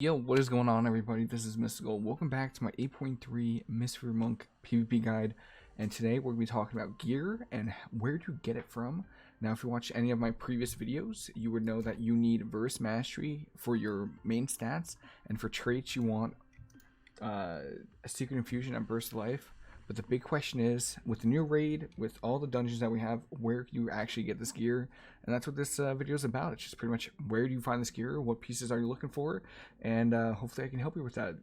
Yo, what is going on, everybody? This is Mysticall. Welcome back to my 8.3 Mistweaver Monk PvP guide. And today we're going to be talking about gear and where to get it from. Now, if you watch any of my previous videos, you would know that you need Verse Mastery for your main stats. And for traits, you want a Secret Infusion and Burst of Life. But the big question is, with the new raid, with all the dungeons that we have, where can you actually get this gear? And that's what this video is about. It's just pretty much, where do you find this gear? What pieces are you looking for? And hopefully I can help you with that.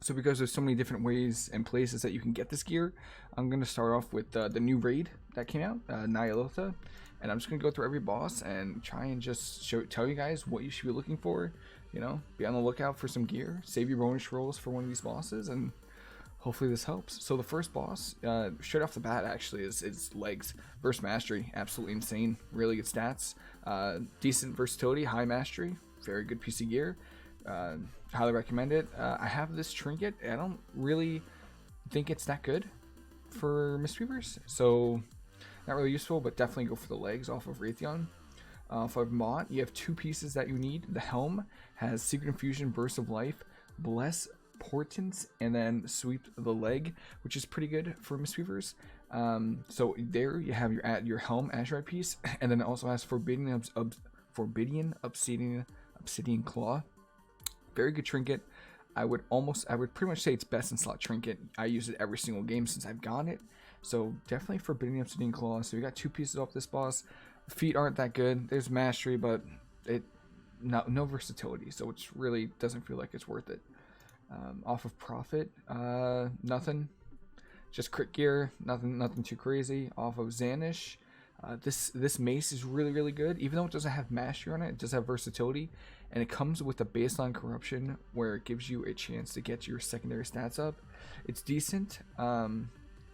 So because there's so many different ways and places that you can get this gear, I'm going to start off with the new raid that came out, Nyalotha. And I'm just going to go through every boss and try and just tell you guys what you should be looking for. You know, be on the lookout for some gear, save your bonus rolls for one of these bosses, and hopefully this helps. So the first boss, straight off the bat, actually, is legs. Burst Mastery, absolutely insane. Really good stats. Decent versatility, high mastery. Very good piece of gear. Highly recommend it. I have this trinket. I don't really think it's that good for Mistweavers, so not really useful, but definitely go for the legs off of Raytheon. For Mott, you have two pieces that you need. The helm has Secret Infusion, Burst of Life, Bless, Portents, and then Sweep the Leg, which is pretty good for Mistweavers. So there you have your helm Azurite piece, and then it also has Forbidden Obsidian Claw. Very good trinket. I would pretty much say it's best in slot trinket. I use it every single game since I've gotten it. So definitely Forbidden Obsidian Claw. So we got two pieces off this boss. Feet aren't that good. There's mastery, but no versatility, so it really doesn't feel like it's worth it. Off of Prophet, nothing. Just crit gear, nothing too crazy. Off of Zanish, this mace is really good. Even though it doesn't have mastery on it, it does have versatility, and it comes with a baseline corruption where it gives you a chance to get your secondary stats up. It's decent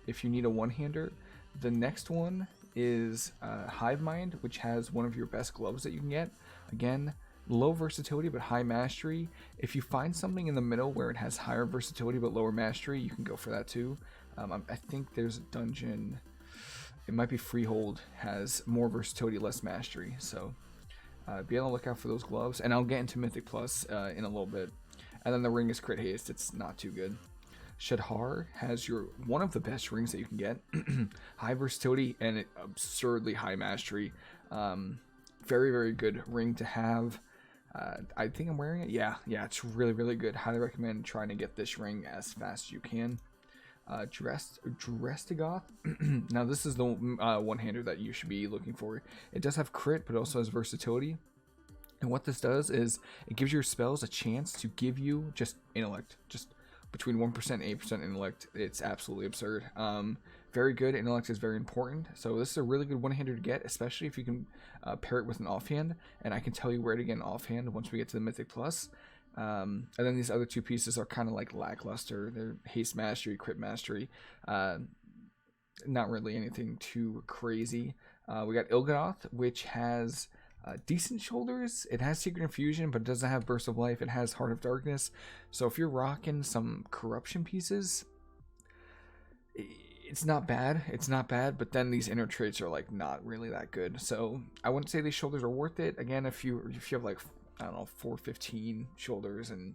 if you need a one-hander. The next one is Hive Mind, which has one of your best gloves that you can get. Again, low versatility but high mastery. If you find something in the middle where it has higher versatility but lower mastery, you can go for that too. I think there's a dungeon, it might be Freehold, has more versatility, less mastery, so be on the lookout for those gloves. And I'll get into Mythic Plus in a little bit. And then the ring is Crit Haste. It's not too good. Shadhar has one of the best rings that you can get. High versatility and absurdly high mastery. Very good ring to have. I think I'm wearing it. Yeah, it's really good. Highly recommend trying to get this ring as fast as you can. Drestigoth. Now this is the one-hander that you should be looking for. It does have crit, but also has versatility. And what this does is it gives your spells a chance to give you just intellect, just between 1% and 8% intellect. It's absolutely absurd. Very good. Intellect is very important. So this is a really good one-hander to get, especially if you can pair it with an offhand. And I can tell you where to get an offhand once we get to the Mythic Plus. And then these other two pieces are kind of like lackluster. They're haste mastery, crit mastery. Not really anything too crazy. We got Il'gynoth, which has decent shoulders. It has Secret Infusion, but it doesn't have Burst of Life. It has Heart of Darkness. So if you're rocking some corruption pieces, it's not bad. But then these inner traits are like not really that good. So I wouldn't say these shoulders are worth it. Again, if you have like, I don't know, 415 shoulders and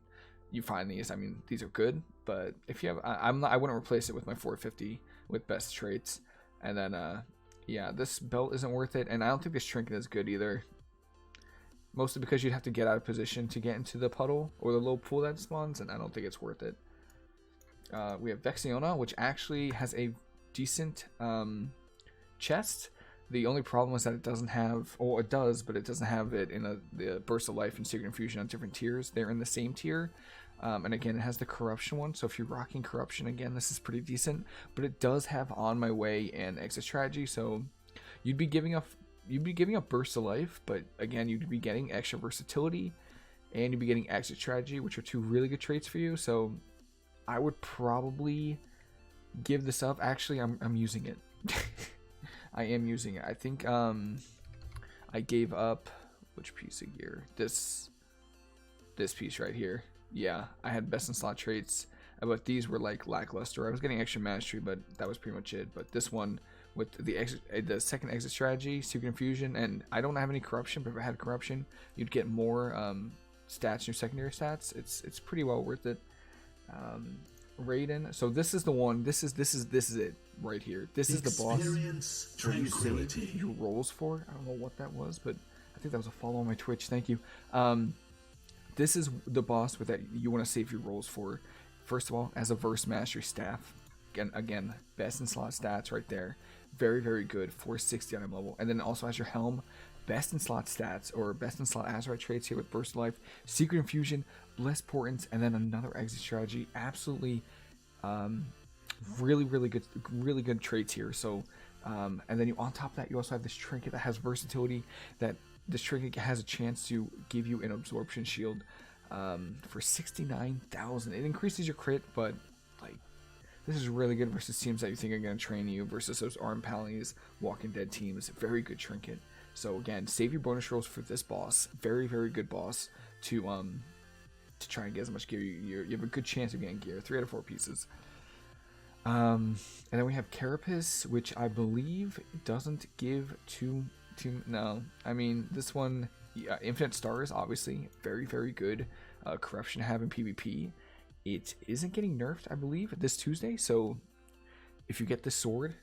you find these, I mean, these are good. But if you have, I wouldn't replace it with my 450 with best traits. And then yeah, this belt isn't worth it, and I don't think this trinket is good either. Mostly because you'd have to get out of position to get into the puddle or the low pool that spawns, and I don't think it's worth it. We have Vexiona, which actually has a decent chest. The only problem is that it doesn't have, or it does, but it doesn't have it in the Burst of Life and Secret Infusion on different tiers. They're in the same tier. And again, it has the corruption one, so if you're rocking corruption, again, this is pretty decent. But it does have On My Way and Exit Strategy, so you'd be giving up Burst of Life, but again, you'd be getting extra versatility, and you'd be getting Exit Strategy, which are two really good traits for you. So I would probably give this up. Actually, I'm using it. I am using it. I think I gave up which piece of gear? This piece right here. Yeah, I had best in slot traits, but these were like lackluster. I was getting extra mastery, but that was pretty much it. But this one with the second exit strategy, Secret Infusion, and I don't have any corruption, but if I had corruption, you'd get more stats, your secondary stats, it's pretty well worth it. Raiden. So this is the one. This is it right here. This is the boss where you save your rolls for. I don't know what that was, but I think that was a follow on my Twitch. Thank you. This is the boss with that you want to save your rolls for. First of all, as a verse mastery staff, again, best in slot stats right there. Very, very good. 460 item level. And then also has your helm, best in slot stats, or best in slot Azurite traits here with Burst Life, Secret Infusion, Blessed Portents, and then another exit strategy. Absolutely really good traits here. So and then you, on top of that, you also have this trinket that has versatility. That this trinket has a chance to give you an absorption shield for 69,000. It increases your crit, but like, this is really good versus teams that you think are going to train you, versus those Arm Pallies, Walking Dead teams. Very good trinket. So again, save your bonus rolls for this boss. Very good boss to try and get as much gear. You have a good chance of getting gear. 3 out of 4 pieces. And then we have Carapace, which I believe doesn't give too no. I mean, this one, yeah, Infinite Stars, obviously very good corruption to have in PvP. It isn't getting nerfed, I believe, this Tuesday. So if you get this sword,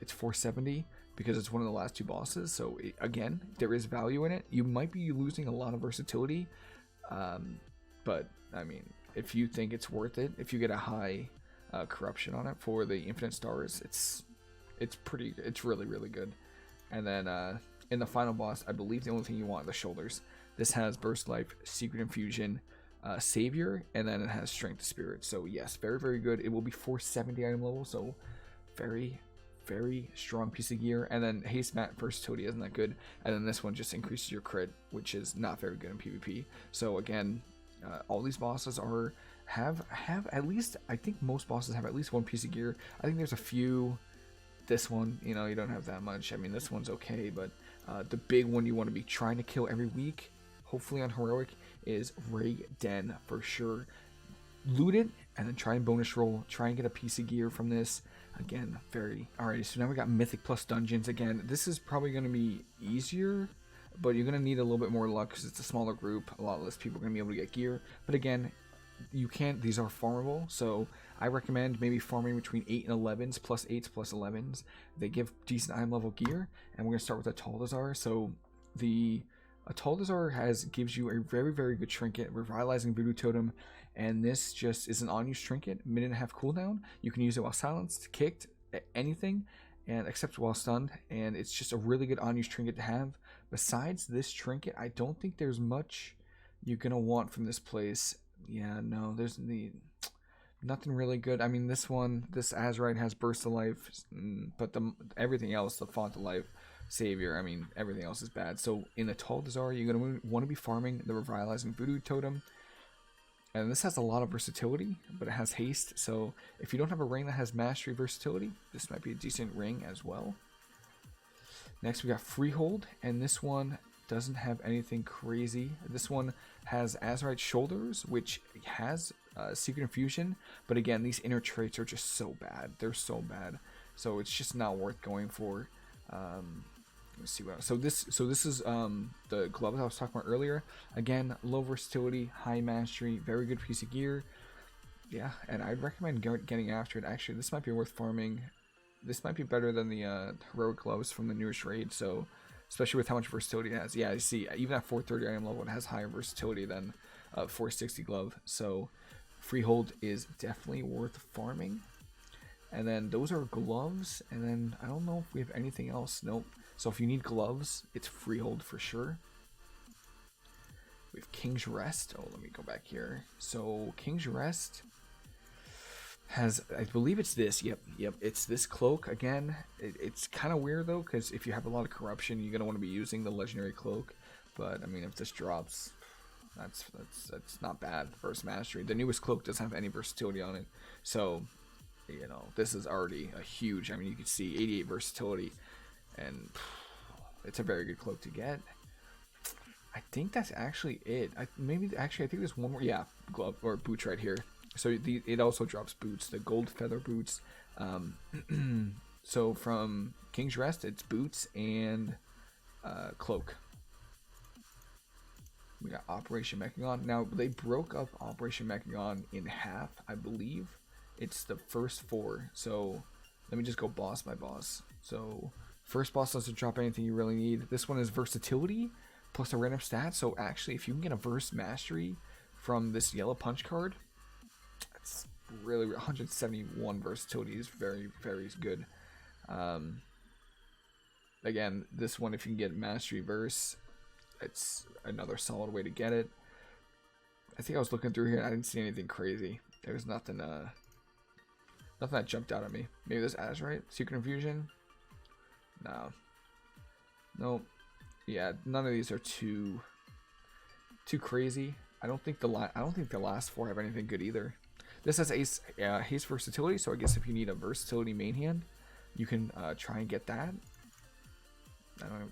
it's 470 because it's one of the last 2 bosses. So again, there is value in it. You might be losing a lot of versatility, but I mean, if you think it's worth it, if you get a high corruption on it for the Infinite Stars, it's really good. And then in the final boss, I believe the only thing you want are the shoulders. This has Burst Life, Secret Infusion, Savior, and then it has Strength of Spirit. So yes, very good. It will be 470 item level, so very strong piece of gear. And then Haste Mat versatility isn't that good, and then this one just increases your crit, which is not very good in PvP. So again, all these bosses have at least, I think most bosses have at least 1 piece of gear. I think there's a few. This one, you know, you don't have that much. I mean, this one's okay, but the big one you want to be trying to kill every week, hopefully on Heroic, is Raiden for sure. Loot it and then try and bonus roll. Try and get a piece of gear from this. Again, alrighty. So now we got Mythic plus Dungeons. Again, this is probably going to be easier, but you're going to need a little bit more luck because it's a smaller group. A lot less people are going to be able to get gear. But again, you can't. These are farmable, so I recommend maybe farming between 8 and 11s, plus 8s, plus 11s. They give decent item level gear, and we're going to start with a Taldazar. So the Taldazar gives you a very good trinket, Revitalizing Voodoo Totem, and this just is an on-use trinket, 1.5 cooldown. You can use it while silenced, kicked, anything, and except while stunned, and it's just a really good on-use trinket to have. Besides this trinket, I don't think there's much you're going to want from this place. Yeah, no, there's nothing really good. I mean, this Azurite has Burst of Life, but everything else, the Font of Life, Savior, I mean, everything else is bad. So in the Taldazar, you're going to want to be farming the Revitalizing Voodoo Totem. And this has a lot of versatility, but it has haste. So if you don't have a ring that has mastery versatility, this might be a decent ring as well. Next, we got Freehold, and this one doesn't have anything crazy. This one has Azurite Shoulders, which has Secret Infusion, but again, these inner traits are just so bad. They're so bad, so it's just not worth going for. Let's see what else. So this is the glove I was talking about earlier. Again, low versatility, high mastery, very good piece of gear. Yeah, and I'd recommend getting after it. Actually, this might be worth farming. This might be better than the heroic gloves from the newest raid. So, especially with how much versatility it has. Yeah, you see, even at 430 item level, it has higher versatility than 460 glove. So, Freehold is definitely worth farming. And then those are gloves. And then I don't know if we have anything else. Nope. So if you need gloves, it's Freehold for sure. We have King's Rest. Oh, let me go back here. So King's Rest has, I believe it's this. Yep. It's this cloak again. It's kind of weird though, because if you have a lot of corruption, you're gonna want to be using the legendary cloak. But I mean, if this drops, that's not bad. First mastery. The newest cloak doesn't have any versatility on it, so you know this is already a huge. I mean, you can see 88 versatility, and it's a very good cloak to get. I think that's actually it. I think there's one more. Yeah, glove or boots right here. So it also drops boots, the gold feather boots. So from King's Rest, it's boots and cloak. We got Operation Mechagon. Now, they broke up Operation Mechagon in half, I believe. It's the first 4. So, let me just go boss by boss. So, first boss doesn't drop anything you really need. This one is Versatility plus a random stat. So, actually, if you can get a Verse Mastery from this Yellow Punch card, it's really 171 Versatility is very, very good. Again, this one, if you can get Mastery Verse, it's another solid way to get it. I think I was looking through here and I didn't see anything crazy. There was nothing nothing that jumped out at me. Maybe this Azurite? Secret Infusion? No. Nope. Yeah, none of these are too crazy. I don't think the last 4 have anything good either. This has haste versatility, so I guess if you need a versatility main hand, you can try and get that. I don't know.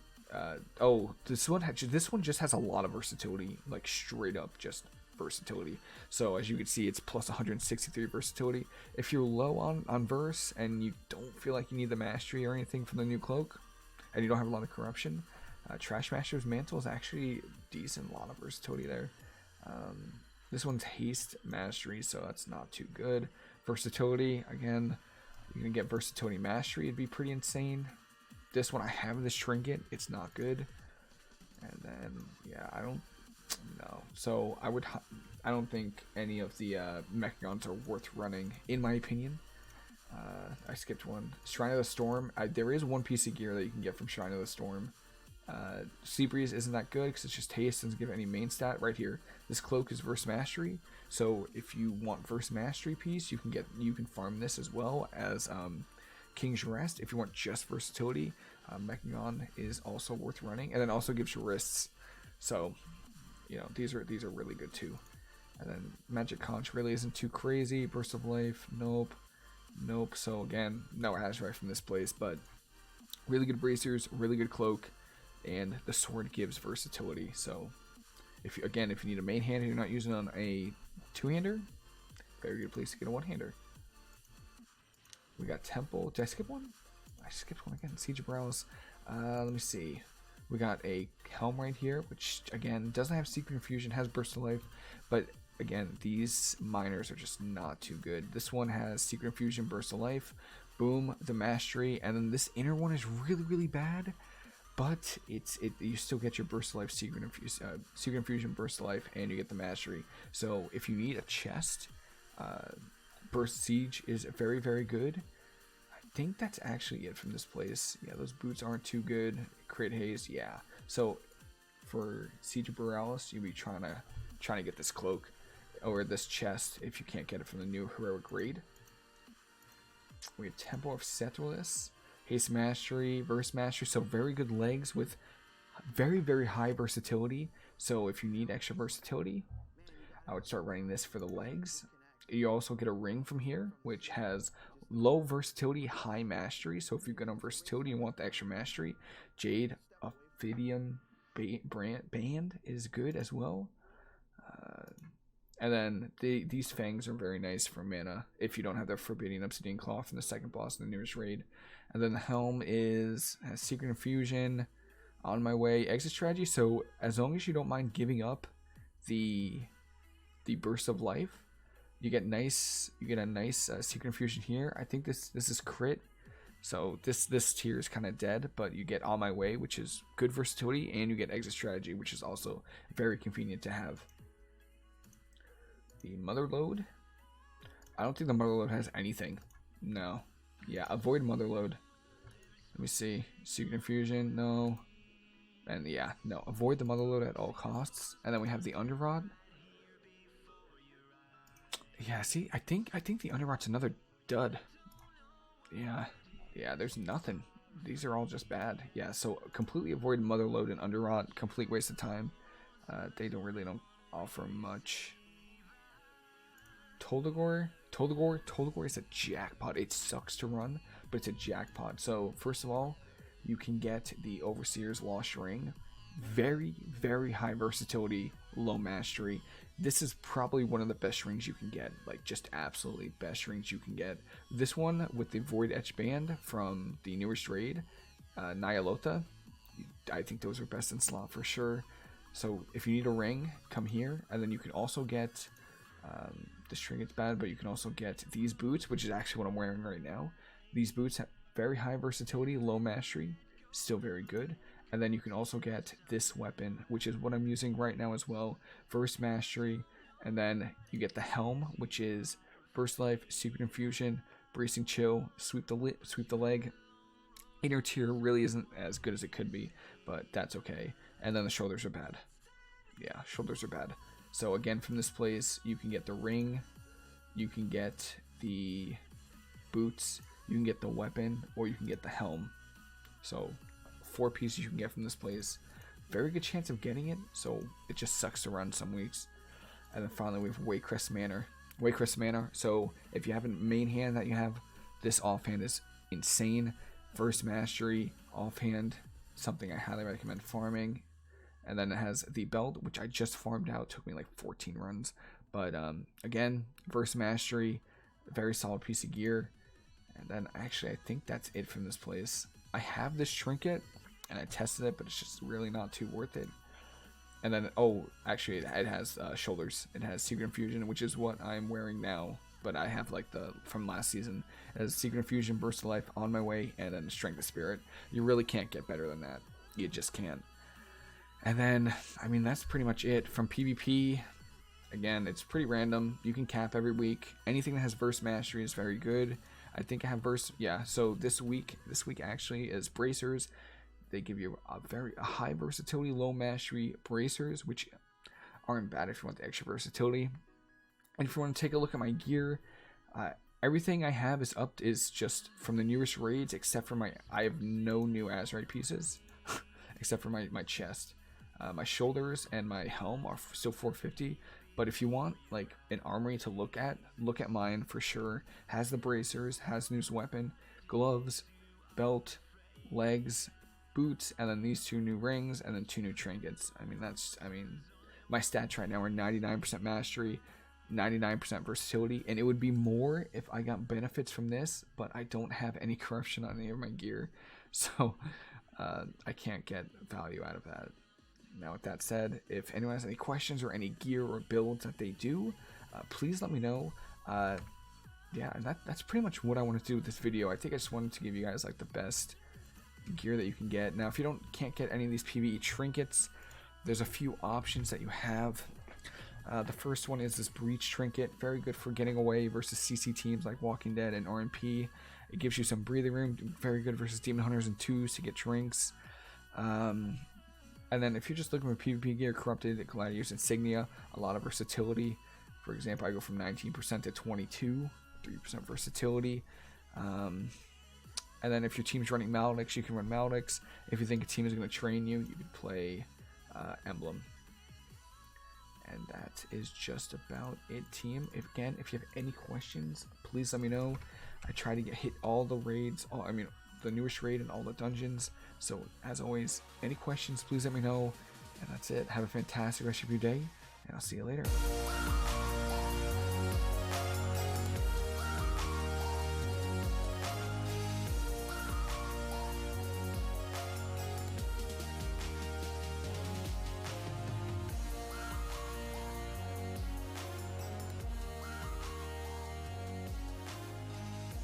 Oh, this one just has a lot of versatility, like straight up just versatility. So as you can see, it's plus 163 versatility. If you're low on verse and you don't feel like you need the mastery or anything from the new cloak, and you don't have a lot of corruption, Trash Master's Mantle is actually decent. A lot of versatility there. This one's haste mastery, so that's not too good. Versatility, again, you're gonna get versatility mastery. It'd be pretty insane. This one, I have this trinket. It's not good. And then, yeah, I don't know. So I don't think any of the Mechagons are worth running, in my opinion. I skipped one. Shrine of the Storm. There is one piece of gear that you can get from Shrine of the Storm. Sea Breeze isn't that good because it's just haste, doesn't give any main stat. Right here, this cloak is Verse Mastery. So if you want Verse Mastery piece, you can farm this as well as King's Rest. If you want just versatility, Mechagon is also worth running, and then also gives you wrists. So, you know, these are really good too. And then Magic Conch really isn't too crazy. Burst of Life, nope. So again, no Azurite from this place, but really good bracers, really good cloak, and the sword gives versatility. So if you need a main hand and you're not using it on a 2-hander, very good place to get a 1-hander. We got Temple. Did I skip one? I skipped one again. Siege of Brows. Let me see. We got a Helm right here, which again doesn't have Secret Infusion, has Burst of Life, but again, these miners are just not too good. This one has Secret Infusion, Burst of Life, boom, the Mastery, and then this inner one is really, really bad, but you still get your Burst of Life, Secret Infusion, Burst of Life, and you get the Mastery. So if you need a chest, Burst Siege is very, very good. I think that's actually it from this place. Yeah, those boots aren't too good. Crit Haze, yeah. So for Siege of Borealis, you'll be trying to get this cloak or this chest if you can't get it from the new heroic raid. We have Temple of Settless, Haste Mastery, Verse Mastery, so very good legs with very, very high versatility. So if you need extra versatility, I would start running this for the legs. You also get a ring from here, which has low versatility, high mastery. So if you've got on versatility and want the extra mastery, Jade Ophidian Band is good as well. And then these fangs are very nice for mana if you don't have the Forbidding Obsidian Claw from the second boss in the nearest raid. And then the helm has Secret Infusion, On My Way, Exit Strategy. So as long as you don't mind giving up the Burst of Life, you get a nice Secret Infusion here. I think this is crit. So this tier is kind of dead, but you get On My Way, which is good versatility, and you get Exit Strategy, which is also very convenient to have. The Motherlode. I don't think the Motherlode has anything. No. Yeah, avoid Motherlode. Let me see. Secret Infusion, no. And yeah, no. Avoid the Motherlode at all costs. And then we have the Underrot. Yeah, see, I think the Underrot's another dud. Yeah, there's nothing. These are all just bad. Yeah, so completely avoid Motherlode and Underrot. Complete waste of time. They don't offer much. Toldagor is a jackpot. It sucks to run, but it's a jackpot. So first of all, you can get the Overseer's Lost Ring. Very, very high versatility, low mastery. This is probably one of the best rings you can get. Like, just absolutely best rings you can get. This one with the Void Etch Band from the newest raid, Nyalotha. I think those are best in slot for sure. So if you need a ring, come here, and then you can also get this trinket's bad, but you can also get these boots, which is actually what I'm wearing right now. These boots have very high versatility, low mastery, still very good. And then you can also get this weapon, which is what I'm using right now as well, first mastery. And then you get the helm, which is burst life, secret infusion, bracing chill, sweep the leg. Inner tier really isn't as good as it could be, but that's okay. And then the shoulders are bad. Yeah, shoulders are bad. So again, from this place, you can get the ring, you can get the boots, you can get the weapon, or you can get the helm. So 4 pieces you can get from this place. Very good chance of getting it, so it just sucks to run some weeks. And then finally we have Weakauras Macros. So if you have a main hand that you have, this offhand is insane. First mastery, offhand, something I highly recommend farming. And then it has the belt, which I just farmed out. It took me like 14 runs. But again, first mastery, very solid piece of gear. And then actually I think that's it from this place. I have this trinket and I tested it, but it's just really not too worth it. And then, oh, actually it has shoulders. It has secret infusion, which is what I'm wearing now. But I have like the from last season. It has secret infusion, burst of life, on my way, and then strength of spirit. You really can't get better than that. You just can't. And then, I mean, that's pretty much it. From PvP, again, it's pretty random. You can cap every week. Anything that has verse mastery is very good. I think I have verse, yeah. So this week actually is bracers. They give you a high versatility, low mastery bracers, which aren't bad if you want the extra versatility. And if you want to take a look at my gear, everything I have is just from the newest raids, except for I have no new Azerite pieces, except for my chest. My shoulders and my helm are still 450, but if you want like an armory to look at mine for sure. Has the bracers, has newest weapon, gloves, belt, legs, boots, and then these 2 new rings, and then 2 new trinkets. I mean, my stats right now are 99% mastery, 99% versatility, and it would be more if I got benefits from this, but I don't have any corruption on any of my gear, so I can't get value out of that. Now with that said, if anyone has any questions or any gear or builds that they do, please let me know. Yeah, and that's pretty much what I want to do with this video. I think I just wanted to give you guys like the best gear that you can get. Now if you can't get any of these PvE trinkets, there's a few options that you have. The first one is this breach trinket, very good for getting away versus CC teams like Walking Dead and RMP. It gives you some breathing room, very good versus demon hunters and 2s to get drinks. And then if you're just looking for PvP gear, corrupted gladiators insignia, a lot of versatility. For example, I go from 19% to 22, 3% versatility. And then if your team's running Maledics, you can run Maledics. If you think a team is going to train you, you can play Emblem. And that is just about it, team. If you have any questions, please let me know. I try to hit all the raids, the newest raid and all the dungeons. So as always, any questions, please let me know. And that's it. Have a fantastic rest of your day, and I'll see you later.